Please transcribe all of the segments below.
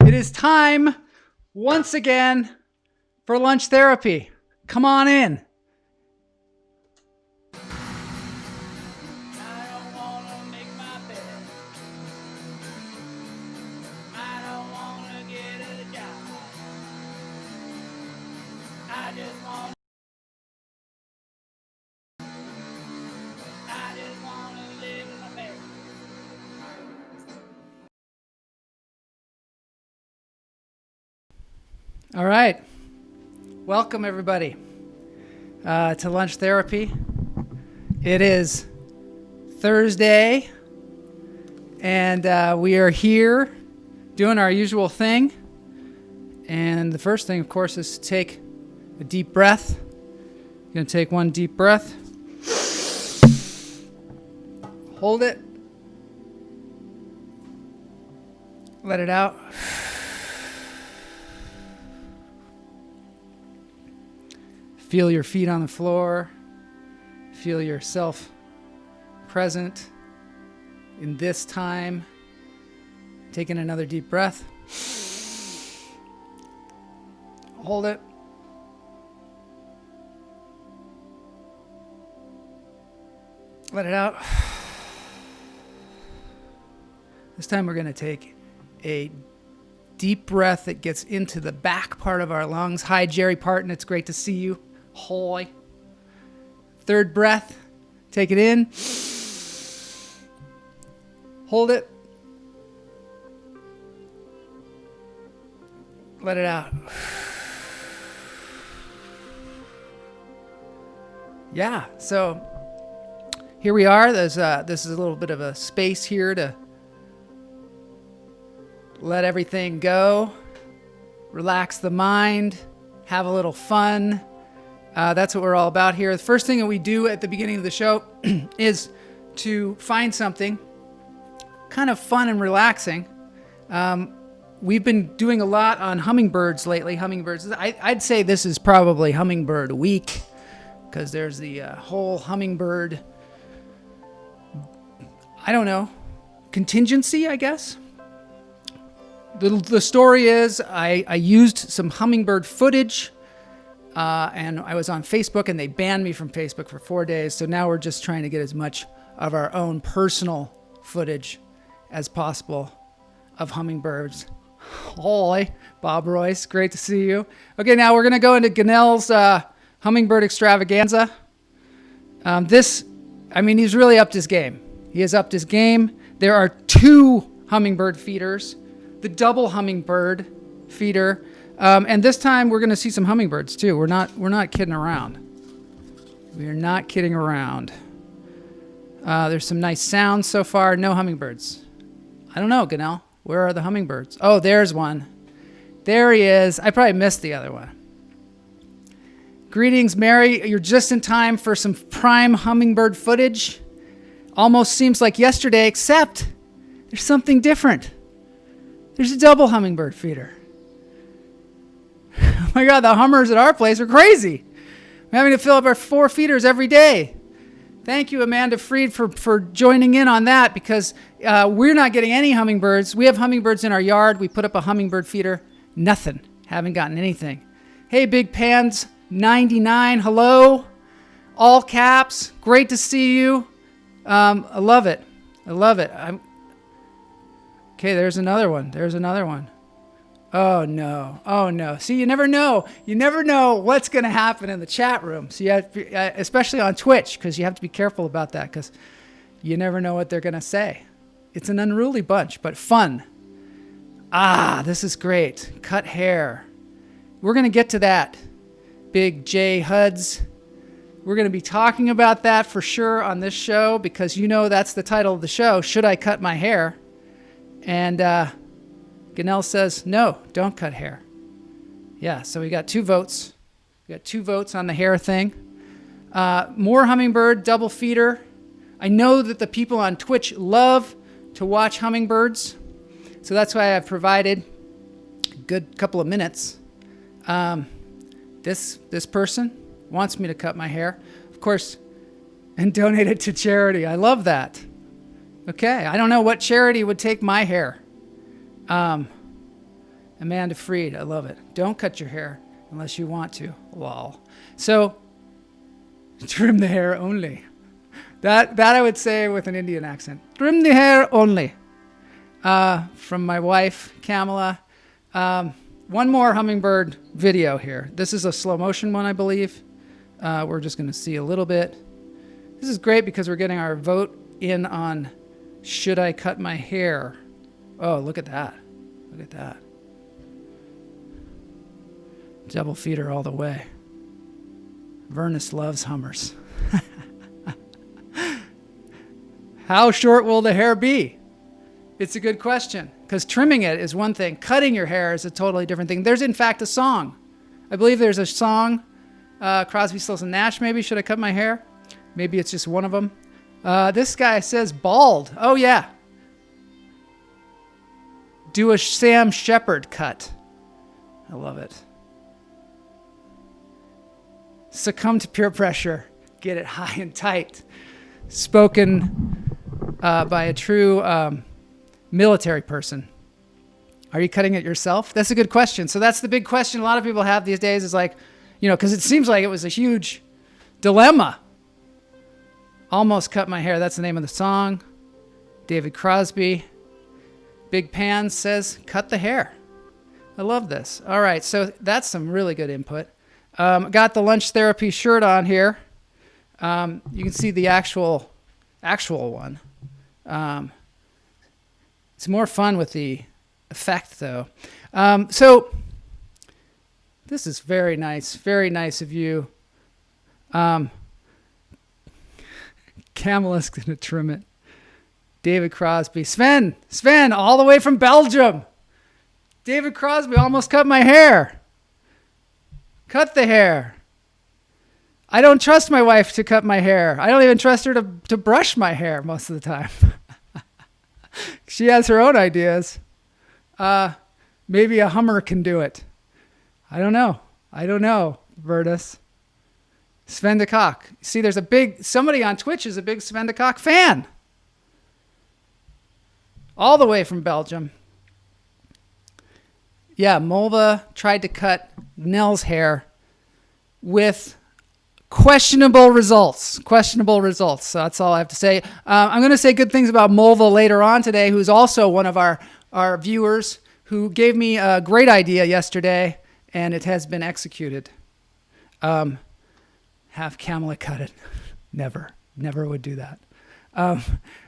It is time once again for lunch therapy. Come on in. All right. Welcome, everybody, to Lunch Therapy. It is Thursday, and we are here doing our usual thing. And the first thing, of course, is to take a deep breath. You're going to take one deep breath. Hold it. Let it out. Feel your feet on the floor. Feel yourself present in this time. Taking another deep breath. Hold it. Let it out. This time we're going to take a deep breath that gets into the back part of our lungs. Hi, Jerry Parton. It's great to see you. Hoy. Third breath. Take it in. Hold it. Let it out. Yeah, so here we are. This is a little bit of a space here to let everything go, relax the mind, have a little fun. That's what we're all about here. The first thing that we do at the beginning of the show is to find something kind of fun and relaxing. We've been doing a lot on hummingbirds lately. Hummingbirds. I'd say this is probably Hummingbird Week because there's the whole hummingbird, I don't know, contingency, I guess. The story is I used some hummingbird footage and I was on Facebook and they banned me from Facebook for 4 days. So now we're just trying to get as much of our own personal footage as possible of hummingbirds. Hi, Bob Royce. Great to see you. Okay, now we're going to go into Gunnell's hummingbird extravaganza. He's really upped his game. He has upped his game. There are 2 hummingbird feeders. The double hummingbird feeder, and this time we're going to see some hummingbirds too. We're not kidding around. We are not kidding around. There's some nice sounds so far. No hummingbirds. I don't know, Gunnell. Where are the hummingbirds? Oh, there's one. There he is. I probably missed the other one. Greetings, Mary. You're just in time for some prime hummingbird footage. Almost seems like yesterday, except there's something different. There's a double hummingbird feeder. Oh my God, the hummers at our place are crazy. We're having to fill up our 4 feeders every day. Thank you, Amanda Freed, for joining in on that because we're not getting any hummingbirds. We have hummingbirds in our yard. We put up a hummingbird feeder. Nothing. Haven't gotten anything. Hey, Big Pans 99. Hello. All caps. Great to see you. I love it. Okay, there's another one. Oh no. See, you never know. You never know what's going to happen in the chat room. So you have to be, especially on Twitch, because you have to be careful about that because you never know what they're going to say. It's an unruly bunch, but fun. This is great. Cut hair. We're going to get to that. Big J Huds. We're going to be talking about that for sure on this show because that's the title of the show. Should I cut my hair? And Gunnell says, no, don't cut hair. Yeah, so we got 2 votes. We got 2 votes on the hair thing. More hummingbird, double feeder. I know that the people on Twitch love to watch hummingbirds. So that's why I've provided a good couple of minutes. This person wants me to cut my hair, of course, and donate it to charity. I love that. Okay, I don't know what charity would take my hair. Amanda Freed, I love it. Don't cut your hair unless you want to. Lol. So, trim the hair only. That I would say with an Indian accent. Trim the hair only. From my wife, Kamala. One more hummingbird video here. This is a slow motion one, I believe. We're just going to see a little bit. This is great because we're getting our vote in on should I cut my hair. Oh, look at that. Look at that. Double feeder all the way. Vernus loves Hummers. How short will the hair be? It's a good question, because trimming it is one thing. Cutting your hair is a totally different thing. There's, in fact, a song. I believe there's a song, Crosby, Stills, and Nash, maybe. Should I cut my hair? Maybe it's just one of them. This guy says bald. Oh, yeah. Do a Sam Shepard cut. I love it. Succumb to peer pressure. Get it high and tight. Spoken by a true military person. Are you cutting it yourself? That's a good question. So that's the big question a lot of people have these days is like, because it seems like it was a huge dilemma. Almost cut my hair. That's the name of the song. David Crosby. Big Pan says, cut the hair. I love this. All right. So that's some really good input. Got the lunch therapy shirt on here. You can see the actual one. It's more fun with the effect, though. So this is very nice of you. Kamala's going to trim it. David Crosby. Sven, all the way from Belgium. David Crosby almost cut my hair. Cut the hair. I don't trust my wife to cut my hair. I don't even trust her to brush my hair most of the time. She has her own ideas. Maybe a Hummer can do it. I don't know, Vertus. Sven de Kock. See, there's somebody on Twitch is a big Sven de Kock fan. All the way from Belgium. Yeah, Mulva tried to cut Nell's hair with questionable results. So that's all I have to say. I'm going to say good things about Mulva later on today, who's also one of our viewers who gave me a great idea yesterday, and it has been executed. Have Kamala cut it. Never would do that.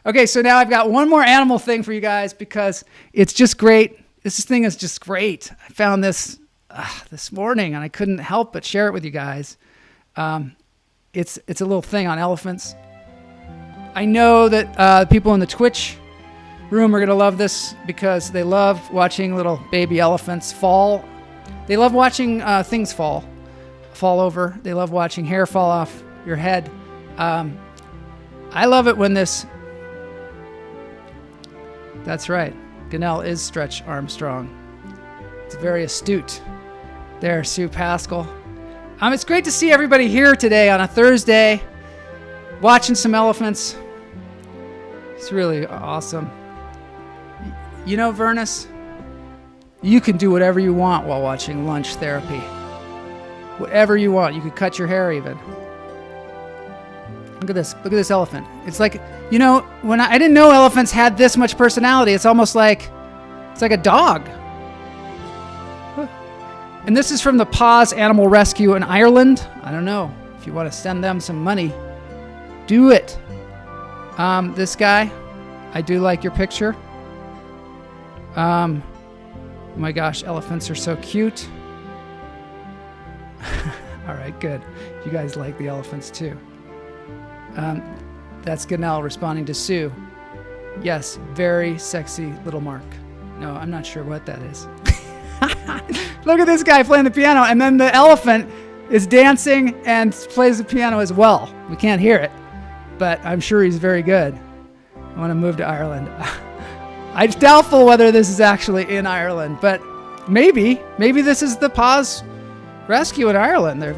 Okay, so now I've got one more animal thing for you guys because it's just great. This thing is just great. I found this this morning, and I couldn't help but share it with you guys. It's a little thing on elephants. I know that people in the Twitch room are going to love this because they love watching little baby elephants fall. They love watching things fall over. They love watching hair fall off your head. I love it when this... That's right. Gunnell is Stretch Armstrong. It's very astute. There, Sue Pascal. It's great to see everybody here today on a Thursday, watching some elephants. It's really awesome. Vernus, you can do whatever you want while watching lunch therapy. Whatever you want. You could cut your hair even. Look at this. Look at this elephant. It's like, when I didn't know elephants had this much personality. It's almost like, it's like a dog. And this is from the Paws Animal Rescue in Ireland. I don't know. If you want to send them some money, do it. This guy, I do like your picture. Oh my gosh, elephants are so cute. All right, good. You guys like the elephants too. That's Gunnell responding to Sue. Yes, very sexy little Mark. No, I'm not sure what that is. Look at this guy playing the piano, and then the elephant is dancing and plays the piano as well. We can't hear it, but I'm sure he's very good. I want to move to Ireland. I'm doubtful whether this is actually in Ireland, but maybe this is the Paws Rescue in Ireland. They're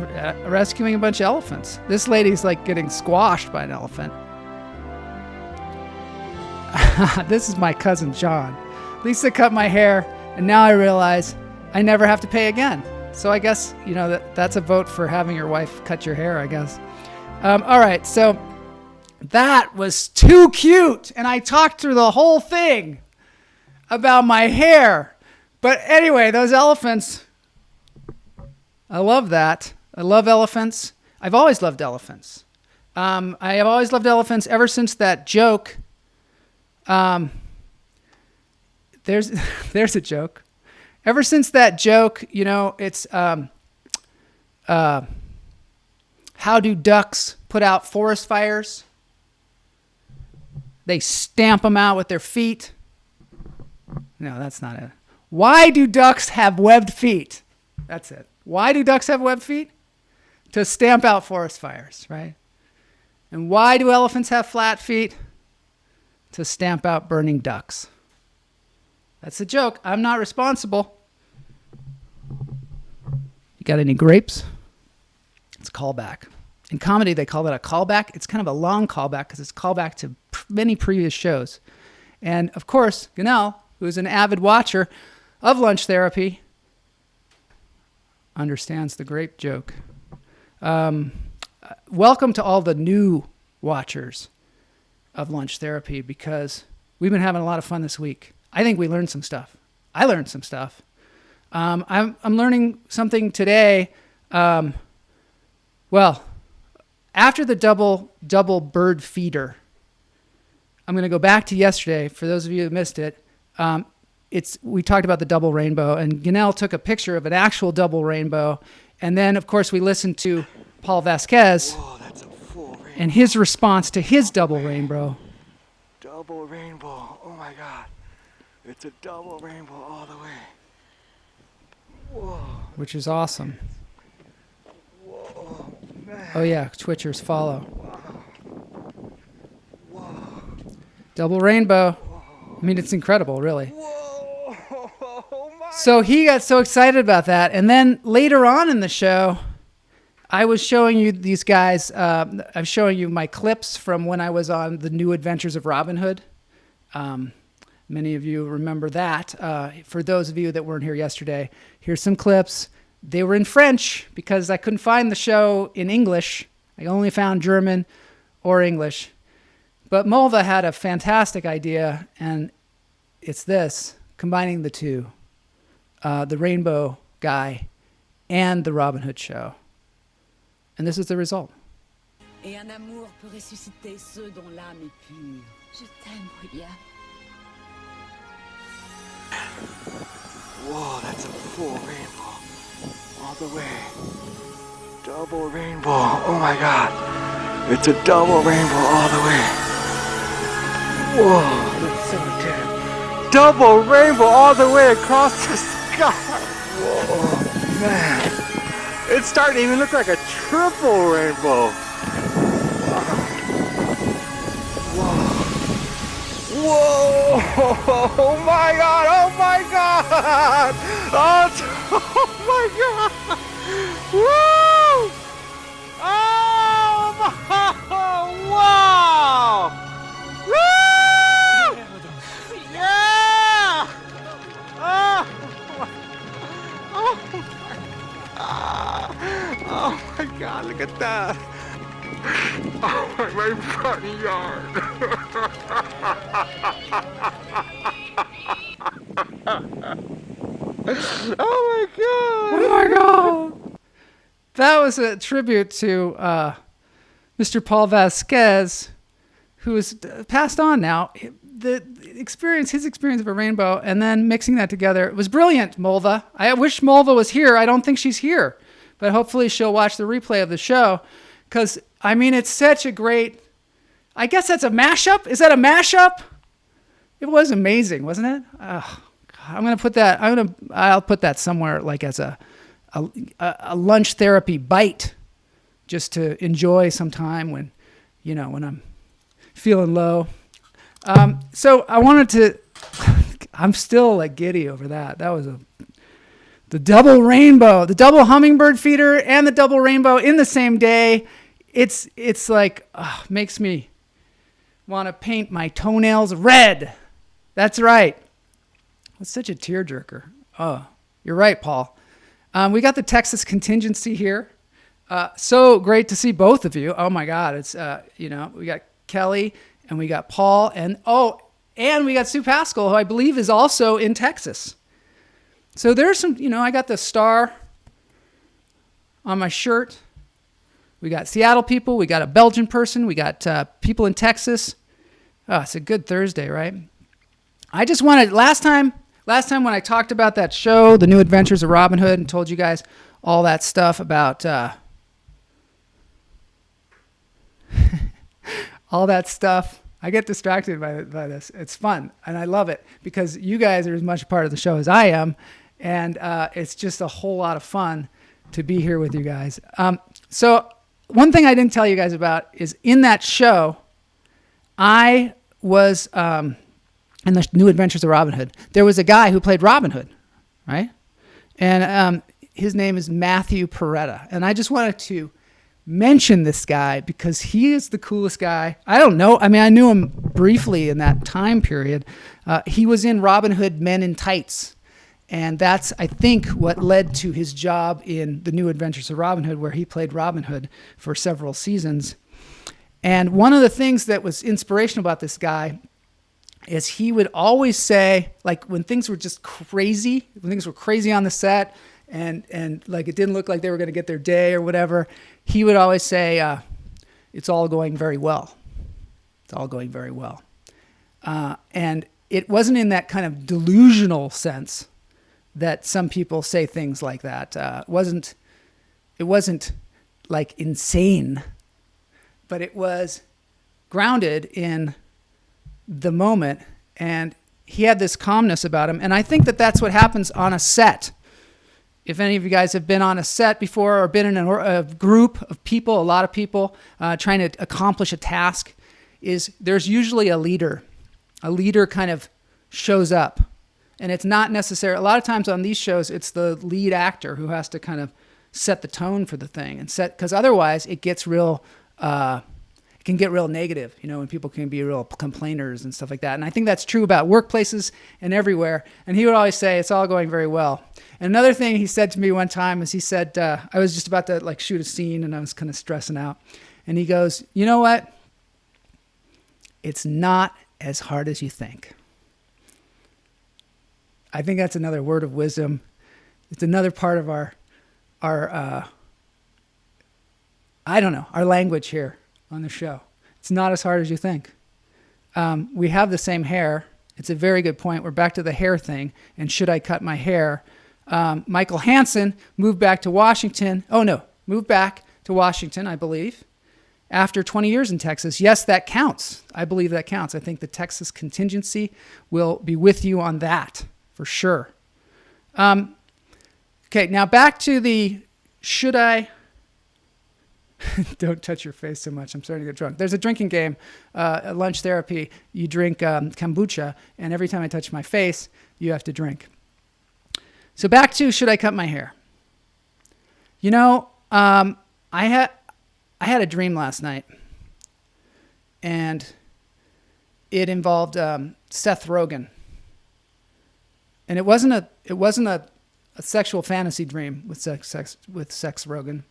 rescuing a bunch of elephants. This lady's like getting squashed by an elephant. This is my cousin John. Lisa cut my hair, and now I realize I never have to pay again. So I guess, that's a vote for having your wife cut your hair, I guess. All right, so that was too cute. And I talked through the whole thing about my hair. But anyway, those elephants, I love that. I love elephants. I've always loved elephants. I have always loved elephants ever since that joke. There's a joke. Ever since that joke, it's how do ducks put out forest fires? They stamp them out with their feet. No, that's not it. Why do ducks have webbed feet? That's it. Why do ducks have webbed feet? To stamp out forest fires, right? And why do elephants have flat feet? To stamp out burning ducks. That's a joke. I'm not responsible. You got any grapes? It's a callback. In comedy, they call that a callback. It's kind of a long callback because it's callback to many previous shows. And of course, Ganel, who is an avid watcher of Lunch Therapy, understands the grape joke. Welcome to all the new watchers of Lunch Therapy, because we've been having a lot of fun this week. I think we learned some stuff. I learned some stuff. I'm learning something today. Well, after the double bird feeder, I'm going to go back to yesterday. For those of you who missed it, we talked about the double rainbow, and Ganel took a picture of an actual double rainbow. And then, of course, we listened to Paul Vasquez. Whoa, that's a full rainbow. And his response to his double rainbow. Double rainbow. Oh my God. It's a double rainbow all the way. Whoa. Which is awesome. Whoa, man. Oh yeah, Twitchers follow. Whoa. Double rainbow. I mean, it's incredible, really. Whoa. Oh my. So he got so excited about that. And then later on in the show, I was showing you these guys. I'm showing you my clips from when I was on The New Adventures of Robin Hood. Many of you remember that. For those of you that weren't here yesterday, here's some clips. They were in French because I couldn't find the show in English. I only found German or English. But Mulva had a fantastic idea, and it's this, combining the two, the Rainbow Guy and the Robin Hood show. And this is the result. Et un amour peut ressusciter ceux dont l'âme est pure. Je t'aime, William. Whoa, that's a full rainbow. All the way. Double rainbow. Oh my God. It's a double rainbow all the way. Whoa, that's so intense. Double rainbow all the way across the sky. Whoa, man. It's starting to even look like a triple rainbow. Whoa! Oh my God! Oh my God! Oh my God! Woo! Oh my! Wow! Woo! Yeah! Oh my God! Look at that! Oh, my front yard. Oh my God. Oh my God. That was a tribute to Mr. Paul Vasquez, who is passed on now. His experience of a rainbow and then mixing that together, it was brilliant, Mulva. I wish Mulva was here. I don't think she's here, but hopefully she'll watch the replay of the show. Because, I mean, it's such a great, I guess that's a mashup. Is that a mashup? It was amazing, wasn't it? Oh, God, I'm going to put that, I'll put that somewhere like as a lunch therapy bite just to enjoy some when, when I'm feeling low. So I wanted to, I'm still like giddy over that. That was the double rainbow, the double hummingbird feeder and the double rainbow in the same day. It's like, makes me want to paint my toenails red. That's right. It's such a tearjerker. Oh, You're right, Paul. We got the Texas contingency here. So great to see both of you. Oh my God. It's, we got Kelly and we got Paul and we got Sue Pascal, who I believe is also in Texas. So there's some, I got the star on my shirt. We got Seattle people. We got a Belgian person. We got people in Texas. Oh, it's a good Thursday, right? I just wanted, last time when I talked about that show, The New Adventures of Robin Hood, and told you guys all that stuff about all that stuff. I get distracted by this. It's fun, and I love it because you guys are as much a part of the show as I am, and it's just a whole lot of fun to be here with you guys. So one thing I didn't tell you guys about is in that show, I was in The New Adventures of Robin Hood. There was a guy who played Robin Hood, right? And his name is Matthew Peretta, and I just wanted to mention this guy because he is the coolest guy. I don't know. I mean, I knew him briefly in that time period. He was in Robin Hood Men in Tights. And that's, I think, what led to his job in The New Adventures of Robin Hood, where he played Robin Hood for several seasons. And one of the things that was inspirational about this guy is he would always say, like when things were just crazy, when things were crazy on the set, and like it didn't look like they were going to get their day or whatever, he would always say, it's all going very well. It's all going very well. And it wasn't in that kind of delusional sense that some people say things like that. It wasn't like insane, but it was grounded in the moment. And he had this calmness about him. And I think that that's what happens on a set. If any of you guys have been on a set before or been in a group of people, a lot of people trying to accomplish a task, is there's usually a leader. A leader kind of shows up. And it's not necessary. A lot of times on these shows, it's the lead actor who has to kind of set the tone for the thing and because otherwise it gets real, it can get real negative, when people can be real complainers and stuff like that. And I think that's true about workplaces and everywhere. And he would always say, it's all going very well. And another thing he said to me one time is he said, I was just about to like shoot a scene and I was kind of stressing out. And he goes, you know what? It's not as hard as you think. I think that's another word of wisdom. It's another part of our language here on the show. It's not as hard as you think. We have the same hair. It's a very good point. We're back to the hair thing. And should I cut my hair? Michael Hansen moved back to Washington. Moved back to Washington, I believe, after 20 years in Texas. Yes, that counts. I believe that counts. I think the Texas contingency will be with you on that. For sure. Okay, now back to the should I... Don't touch your face so much. I'm starting to get drunk. There's a drinking game at Lunch Therapy. You drink kombucha, and every time I touch my face, you have to drink. So back to should I cut my hair? I had a dream last night, and it involved Seth Rogen. And it wasn't a sexual fantasy dream with sex Rogen.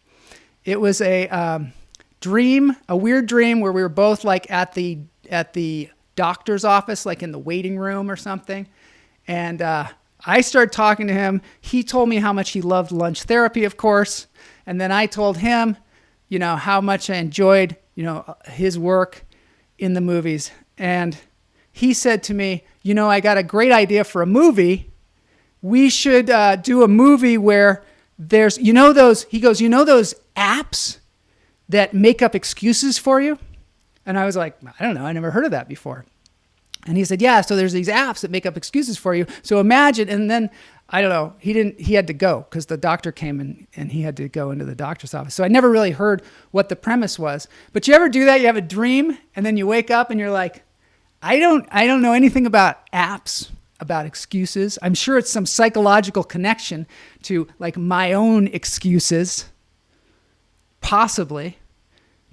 It was a dream, a weird dream where we were both like at the doctor's office, like in the waiting room or something. And I started talking to him. He told me how much he loved Lunch Therapy, of course. And then I told him, how much I enjoyed, his work in the movies. And he said to me, I got a great idea for a movie. We should do a movie where there's, those apps that make up excuses for you? And I was like, I don't know. I never heard of that before. And he said, yeah, so there's these apps that make up excuses for you. So imagine, and then, I don't know, he had to go because the doctor came and he had to go into the doctor's office. So I never really heard what the premise was. But you ever do that? You have a dream and then you wake up and you're like, I don't know anything about apps, about excuses. I'm sure it's some psychological connection to like my own excuses, possibly.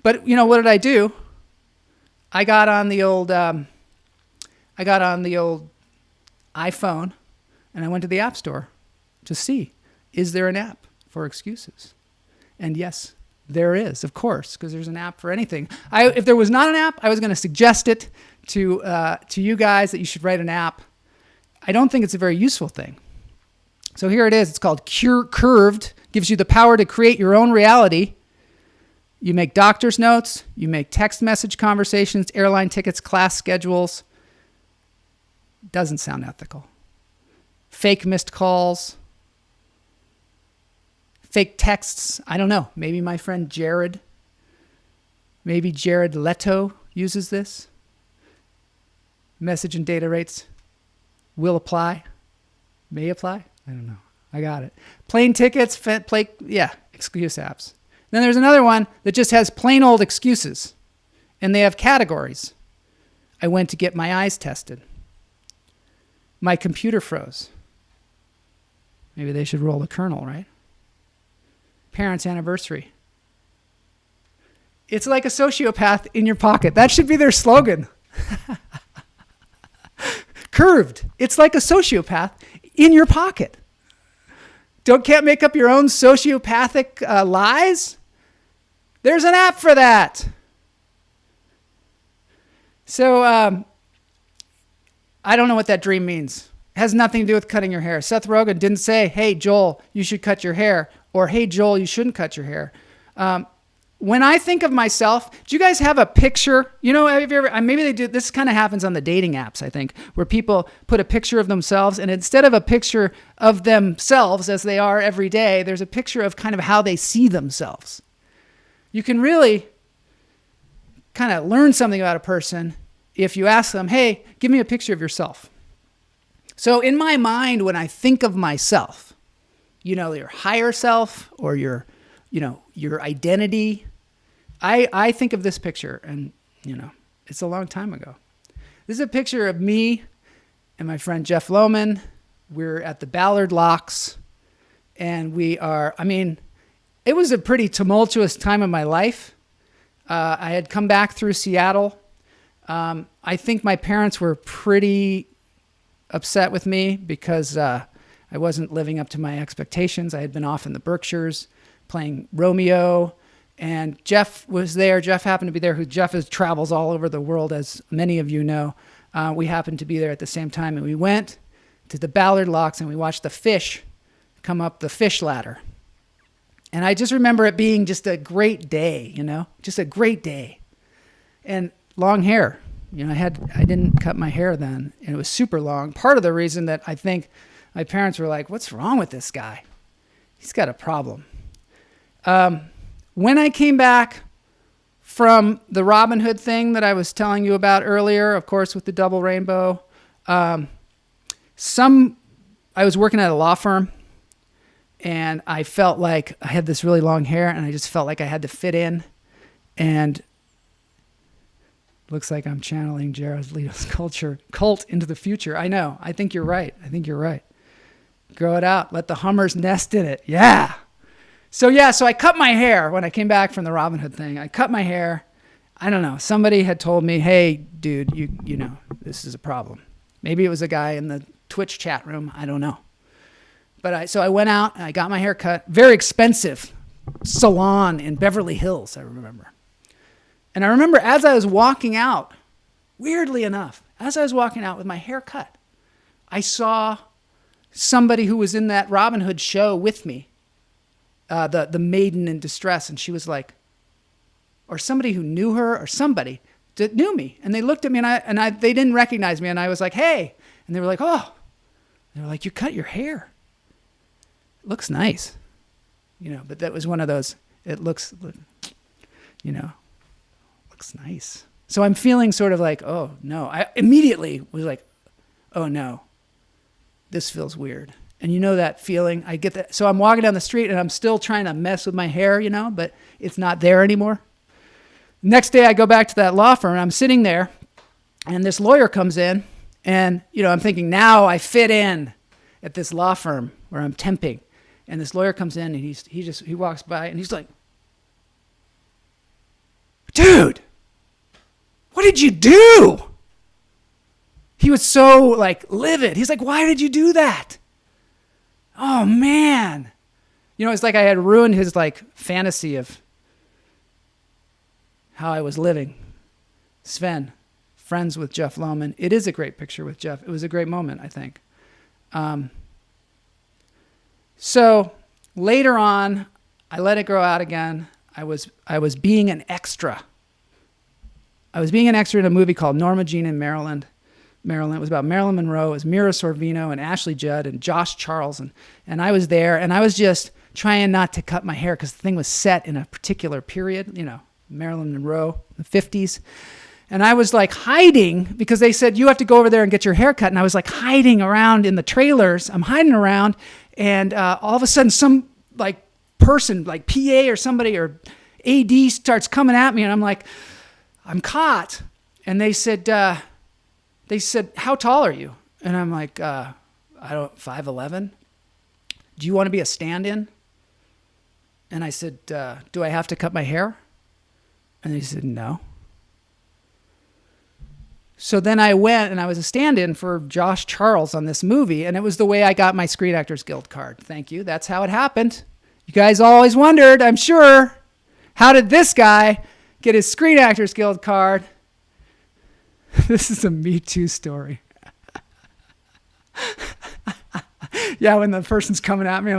But what did I do? I got on the old iPhone and I went to the App Store to see, is there an app for excuses? And yes, there is, of course, because there's an app for anything. If there was not an app, I was going to suggest it to you guys that you should write an app. I don't think it's a very useful thing. So here it is. It's called Curved. Gives you the power to create your own reality. You make doctor's notes. You make text message conversations, airline tickets, class schedules. Doesn't sound ethical. Fake missed calls. Fake texts. I don't know. Maybe my friend Jared. Maybe Jared Leto uses this. Message and data rates will apply. May apply. I don't know. I got it. Plane tickets, excuse apps. Then there's another one that just has plain old excuses. And they have categories. I went to get my eyes tested. My computer froze. Maybe they should roll the kernel, right? Parents' anniversary. It's like a sociopath in your pocket. That should be their slogan. Curved. It's like a sociopath in your pocket. Can't make up your own sociopathic lies? There's an app for that. So I don't know what that dream means. It has nothing to do with cutting your hair. Seth Rogen didn't say, hey, Joel, you should cut your hair. Or, hey, Joel, you shouldn't cut your hair. When I think of myself, do you guys have a picture? You know, have you ever, maybe they do, this kind of happens on the dating apps, I think, where people put a picture of themselves, and instead of a picture of themselves as they are every day, there's a picture of kind of how they see themselves. You can really kind of learn something about a person if you ask them, hey, give me a picture of yourself. So in my mind, when I think of myself, you know, your higher self or your identity, I think of this picture, and, you know, it's a long time ago. This is a picture of me and my friend Jeff Lohman. We're at the Ballard Locks, and it was a pretty tumultuous time in my life. I had come back through Seattle. I think my parents were pretty upset with me because I wasn't living up to my expectations. I had been off in the Berkshires playing Romeo, and Jeff was there. Jeff happened to be there. Jeff travels all over the world, as many of you know. We happened to be there at the same time, and we went to the Ballard Locks, and we watched the fish come up the fish ladder. And I just remember it being just a great day, you know, just a great day. And long hair, you know, I didn't cut my hair then, and it was super long. Part of the reason that I think my parents were like, what's wrong with this guy? He's got a problem. When I came back from the Robin Hood thing that I was telling you about earlier, of course, with the double rainbow, I was working at a law firm, and I felt like I had this really long hair, and I just felt like I had to fit in. And looks like I'm channeling Jared Leto's cult into the future. I know. I think you're right. Grow it out. Let the Hummers nest in it. Yeah. So I cut my hair when I came back from the Robin Hood thing. I cut my hair. I don't know. Somebody had told me, hey, dude, you know, this is a problem. Maybe it was a guy in the Twitch chat room. I don't know. But I went out and I got my hair cut. Very expensive salon in Beverly Hills, I remember. And I remember as I was walking out, weirdly enough, as I was walking out with my hair cut, I saw somebody who was in that Robin Hood show with me, the maiden in distress. And she was like, or somebody who knew her, or somebody that knew me. And they looked at me, and they didn't recognize me. And I was like, hey. And they were like, oh. And they were like, you cut your hair. It looks nice. You know, but that was one of those, looks nice. So I'm feeling sort of like, oh no. I immediately was like, oh no, this feels weird. And you know that feeling, I get that. So I'm walking down the street and I'm still trying to mess with my hair, you know, but it's not there anymore. Next day I go back to that law firm and I'm sitting there and this lawyer comes in and, you know, I'm thinking now I fit in at this law firm where I'm temping. And this lawyer comes in and he walks by and he's like, dude, what did you do? He was so like livid. He's like, why did you do that? Oh man. It's like I had ruined his like fantasy of how I was living. Sven, friends with Jeff Lohman. It is a great picture with Jeff. It was a great moment, I think. So later on, I let it grow out again. I was being an extra. I was being an extra in a movie called Norma Jean in Maryland. It was about Marilyn Monroe. It was Mira Sorvino and Ashley Judd and Josh Charles. And I was there, and I was just trying not to cut my hair because the thing was set in a particular period, Marilyn Monroe, the 50s. And I was like hiding because they said, you have to go over there and get your hair cut. And I was like hiding around in the trailers. I'm hiding around. And all of a sudden some like person, like PA or somebody or AD starts coming at me. And I'm like, I'm caught. And they said, how tall are you? And I'm like, 5'11". Do you want to be a stand-in? And I said, do I have to cut my hair? And they said, no. So then I went and I was a stand-in for Josh Charles on this movie, and it was the way I got my Screen Actors Guild card. Thank you. That's how it happened. You guys always wondered, I'm sure, how did this guy get his Screen Actors Guild card? This is a Me Too story. Yeah, when the person's coming at me,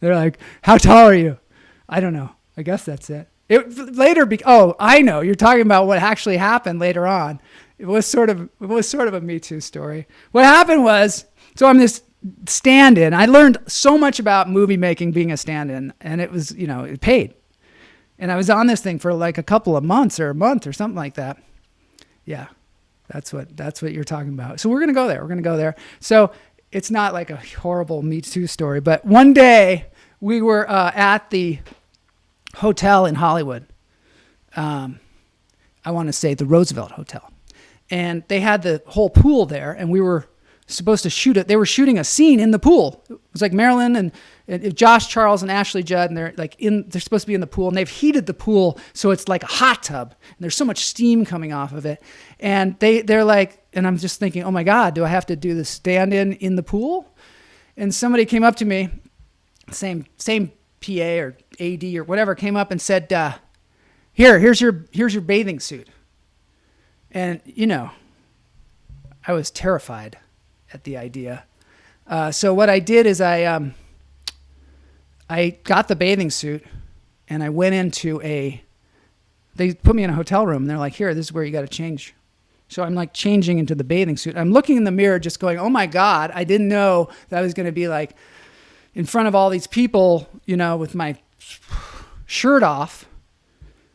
they're like, how tall are you? I don't know. I guess that's it. I know. You're talking about what actually happened later on. It was sort of a Me Too story. What happened was, so I'm this stand-in. I learned so much about movie making being a stand-in, and it was, it paid. And I was on this thing for like a couple of months or a month or something like that. Yeah, that's what you're talking about. So we're going to go there. So it's not like a horrible Me Too story, but one day we were at the hotel in Hollywood. I want to say the Roosevelt Hotel. And they had the whole pool there, and we were supposed to shoot it. They were shooting a scene in the pool. It was like Marilyn and Josh Charles and Ashley Judd, and they're supposed to be in the pool, and they've heated the pool so it's like a hot tub, and there's so much steam coming off of it. And they're like, and I'm just thinking, oh my God, do I have to do the stand-in the pool? And somebody came up to me, same PA or AD or whatever, came up and said, here's your bathing suit. And, I was terrified at the idea. So what I did is I got the bathing suit and I went into they put me in a hotel room and they're like, here, this is where you got to change. So I'm like changing into the bathing suit. I'm looking in the mirror just going, oh my God, I didn't know that I was going to be like in front of all these people, with my shirt off.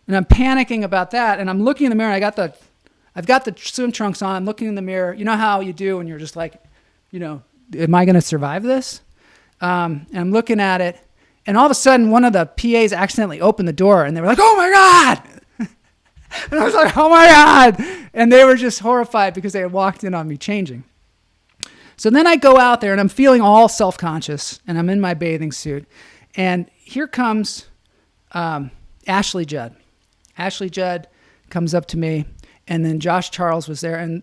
And I'm panicking about that. And I'm looking in the mirror and I've got the swim trunks on. I'm looking in the mirror. You know how you do when you're just like, am I going to survive this? And I'm looking at it. And all of a sudden, one of the PAs accidentally opened the door. And they were like, oh, my God. And I was like, oh, my God. And they were just horrified because they had walked in on me changing. So then I go out there, and I'm feeling all self-conscious. And I'm in my bathing suit. And here comes Ashley Judd. Ashley Judd comes up to me. And then Josh Charles was there, and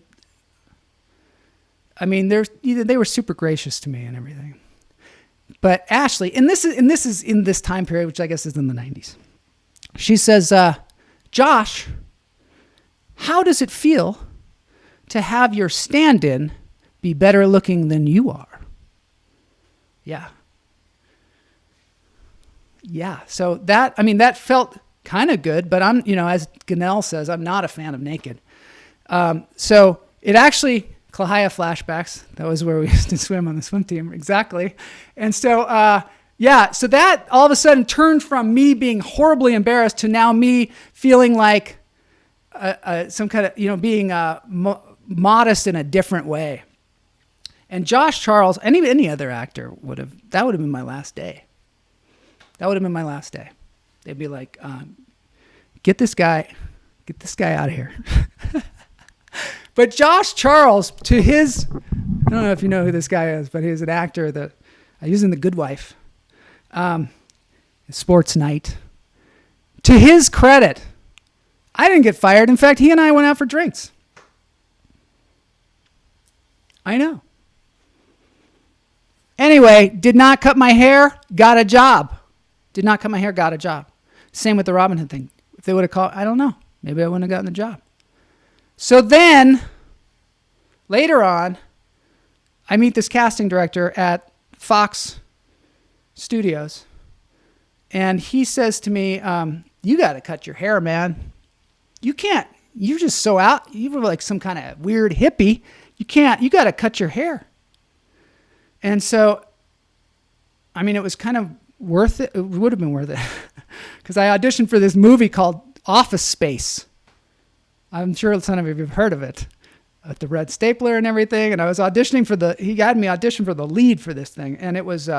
I mean, they were super gracious to me and everything. But Ashley, and this is in this time period, which I guess is in the 90s. She says, Josh, how does it feel to have your stand-in be better looking than you are? Yeah. So that felt kind of good, but I'm, as Ganell says, I'm not a fan of naked. So it actually, Klahia flashbacks, that was where we used to swim on the swim team. Exactly. And so, so that all of a sudden turned from me being horribly embarrassed to now me feeling like some kind of, being modest in a different way. And Josh Charles, any other actor that would have been my last day. They'd be like, get this guy out of here. But Josh Charles, I don't know if you know who this guy is, but he's an actor that I use in The Good Wife, Sports Night. To his credit, I didn't get fired. In fact, he and I went out for drinks. I know. Anyway, did not cut my hair, got a job. Did not cut my hair, got a job. Same with the Robin Hood thing. If they would have called, I don't know. Maybe I wouldn't have gotten the job. So then, later on, I meet this casting director at Fox Studios. And he says to me, you got to cut your hair, man. You can't. You're just so out. You were like some kind of weird hippie. You can't. You got to cut your hair. And so, I mean, it was kind of worth it. It would have been worth it. Because I auditioned for this movie called Office Space. I'm sure some of you have heard of it. At the Red Stapler and everything. And I was auditioning for he had me audition for the lead for this thing. And it was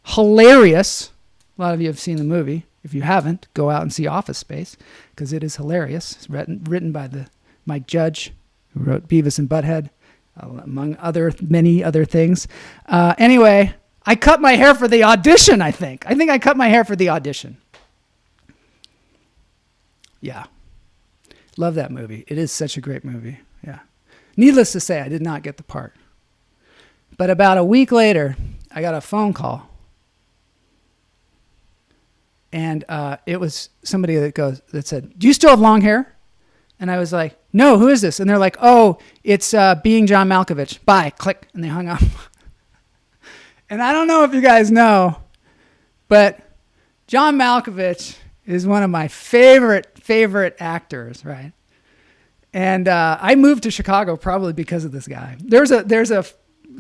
hilarious. A lot of you have seen the movie. If you haven't, go out and see Office Space because it is hilarious. It's written by the Mike Judge, who wrote Beavis and Butthead, among many other things. Anyway, I cut my hair for the audition, I think. I think I cut my hair for the audition. Yeah. Love that movie. It is such a great movie. Yeah. Needless to say, I did not get the part. But about a week later, I got a phone call. And it was somebody that said, "Do you still have long hair?" And I was like, "No, who is this?" And they're like, "Oh, it's Being John Malkovich. Bye." Click. And they hung up. And I don't know if you guys know, but John Malkovich is one of my favorite actors, right? And I moved to Chicago probably because of this guy. There's a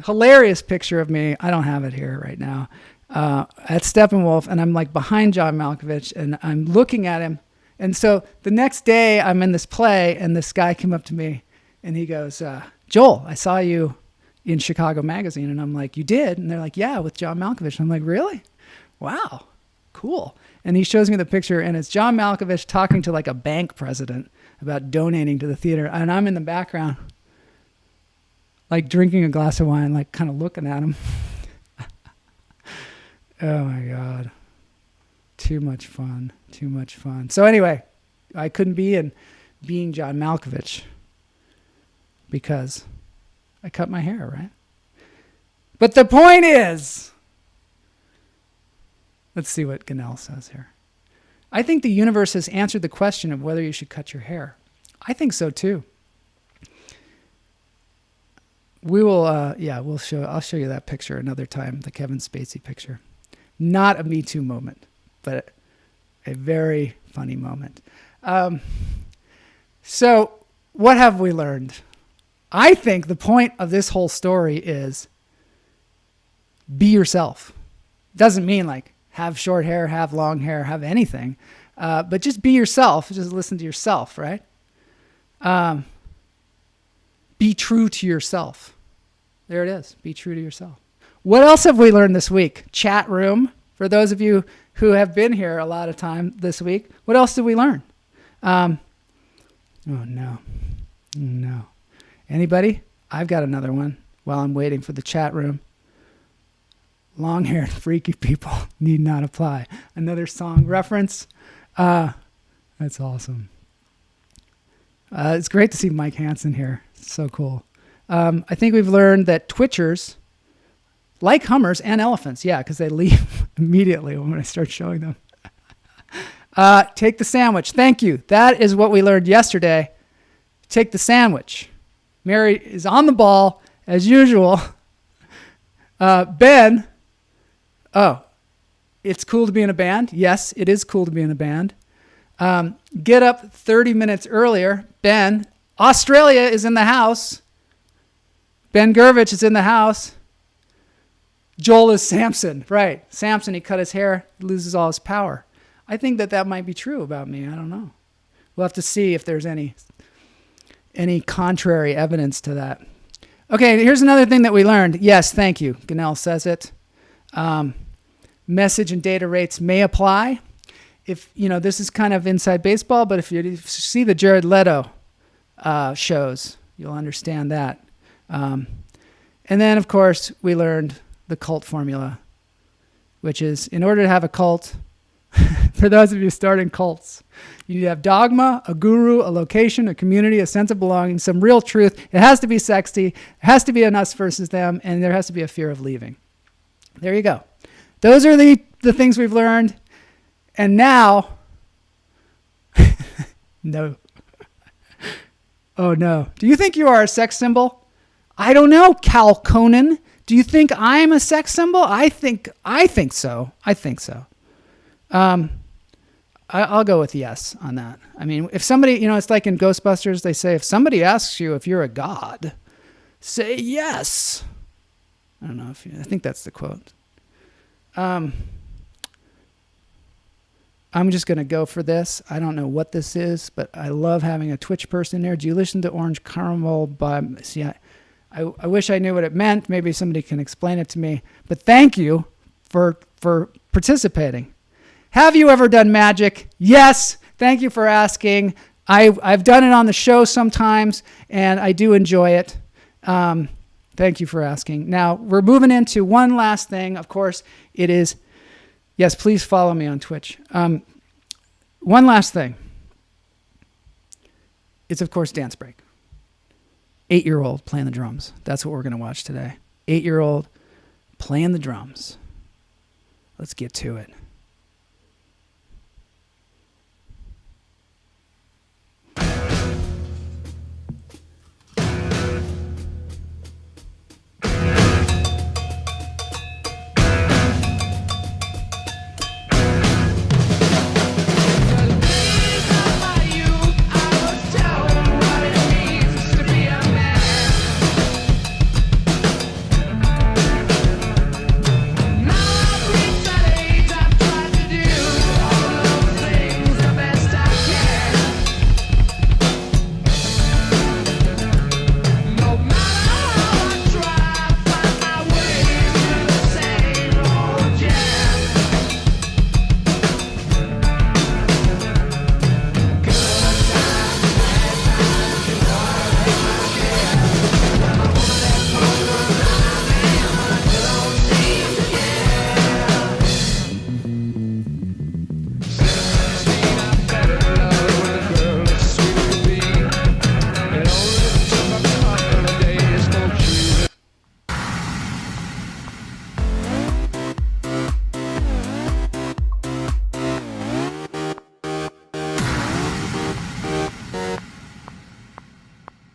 hilarious picture of me. I don't have it here right now. At Steppenwolf, and I'm like behind John Malkovich, and I'm looking at him. And so the next day, I'm in this play, and this guy came up to me, and he goes, "Joel, I saw you in Chicago Magazine." And I'm like, "You did?" And they're like, "Yeah, with John Malkovich." I'm like, "Really? Wow, cool." And he shows me the picture, and it's John Malkovich talking to like a bank president about donating to the theater, and I'm in the background, like drinking a glass of wine, like kind of looking at him. Oh my God. Too much fun. So anyway, I couldn't be in Being John Malkovich because I cut my hair, right? But the point is, let's see what Ganell says here. I think the universe has answered the question of whether you should cut your hair. I think so too. We will, I'll show you that picture another time, the Kevin Spacey picture. Not a Me Too moment, but a very funny moment. So what have we learned? I think the point of this whole story is be yourself. Doesn't mean like have short hair, have long hair, have anything, but just be yourself. Just listen to yourself, right? Be true to yourself. There it is. Be true to yourself. What else have we learned this week? Chat room. For those of you who have been here a lot of time this week, what else did we learn? Oh, no. Anybody? I've got another one while I'm waiting for the chat room. Long-haired freaky people need not apply. Another song reference. That's awesome. It's great to see Mike Hansen here. It's so cool. I think we've learned that Twitchers like Hummers and elephants. Yeah, because they leave immediately when I start showing them. Take the sandwich. Thank you. That is what we learned yesterday. Take the sandwich. Mary is on the ball as usual. Ben. Oh, it's cool to be in a band. Yes, it is cool to be in a band. Get up 30 minutes earlier. Ben. Australia is in the house. Ben Gervich is in the house. Joel is Samson. Right. Samson, he cut his hair, loses all his power. I think that might be true about me. I don't know. We'll have to see if there's any contrary evidence to that. Okay, here's another thing that we learned. Yes, thank you. Ganell says it. Message and data rates may apply. If, this is kind of inside baseball, but if you see the Jared Leto shows, you'll understand that. And then, of course, we learned the cult formula, which is in order to have a cult, for those of you starting cults, you need to have dogma, a guru, a location, a community, a sense of belonging, some real truth. It has to be sexy. It has to be an us versus them, and there has to be a fear of leaving. There you go. Those are the things we've learned. And now, no. Oh, no. Do you think you are a sex symbol? I don't know, Cal Conan. Do you think I'm a sex symbol? I think so. I think so. I'll go with yes on that. I mean, if somebody, it's like in Ghostbusters, they say, if somebody asks you if you're a god, say yes. I don't know I think that's the quote. I'm just going to go for this. I don't know what this is, but I love having a Twitch person there. Do you listen to Orange Caramel by, see, I wish I knew what it meant. Maybe somebody can explain it to me, but thank you for participating. Have you ever done magic? Yes. Thank you for asking. I've done it on the show sometimes, and I do enjoy it. Thank you for asking. Now, we're moving into one last thing. Of course, it is, yes, please follow me on Twitch. One last thing. It's, of course, Dance Break. 8-year-old playing the drums. That's what we're going to watch today. 8-year-old playing the drums. Let's get to it.